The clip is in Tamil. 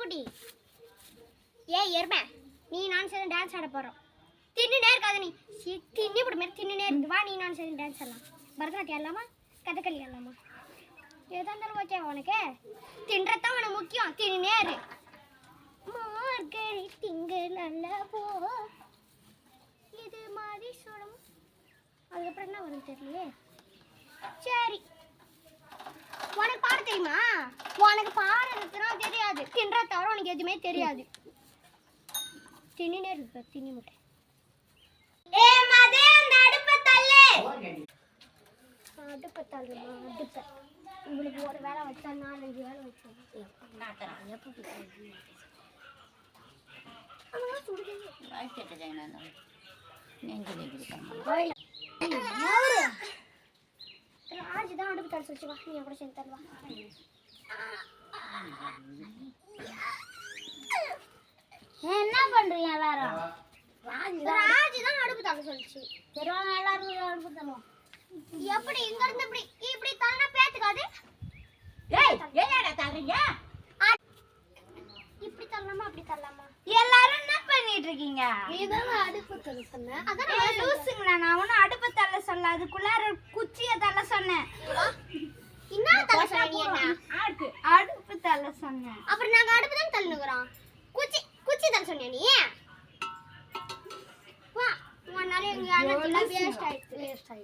குட்டி எருமை நீ நான் சேர்ந்து டான்ஸ் ஆட போறோம். தின்னுனே இருக்காத நீ தின்னி போட்டு மாதிரி தின்னுனே இருந்து வா. நீ நான் சேர்ந்து டான்ஸ் ஆடலாம். பரதநாட்டியம் ஆடலாமா கதகளி ஆடலாமா? எதா இருந்தாலும் ஓகே உனக்கு. தின்றதான் உனக்கு முக்கியம். தின்னுனே இரு. மார்கழி திங்கள் அல்லவோ இது மாதிரி சொல்லும். அதுக்கப்புறம் என்ன வரும் தெரியலையே. சரி உனக்கு பாட தெரியுமா? உனக்கு பாடுறதுனா தெரியாது. தின்ற தவிர உனக்கு எதுவுமே தெரியாது. தின்னுனே இருக்கு. தின்னி முட்டை. அடுப்பை தள்ளுமா அடுப்பை. உங்களுக்கு ஒரு வேலை வச்சா 4-5 வேலை வச்சா ராஜுதான் அடுப்பு தள்ள சொல்லிச்சு. வா நீ கூட சேர்ந்து தருவா. என்ன பண்றீங்க எல்லாரும்? ராஜுதான் அடுப்பு தள்ள சொல்லிச்சு. தெருவாங்க எல்லாரும் அடுப்பு தள்ளுவோம். எப்படி இங்க இருந்து இப்படி இப்படி தள்ளனா பேத்துக்காது. ஏய் என்னடா தள்ளுறீங்க? இப்படி தள்ளலாமா அப்படி தள்ளலாமா? எல்லாரும் என்ன பண்ணிட்டு இருக்கீங்க? நீதான் அடுப்பு தள்ள சொன்ன. அதான் லூசுங்களா. நான் ஒண்ணு அடுப்பு தள்ள சொல்ல. அதுக்குள்ளார குச்சியை தள்ள சொன்னேன். என்ன தள்ள சொன்னீங்க? அடுப்பு தள்ள சொன்னேன். அப்புறம் நாங்க அடுப்பு தான் தள்ளுறோம். குச்சி தள்ள சொன்னியா நீ? வா உன்னால எங்க வேஸ்ட் ஆயிடுச்சு.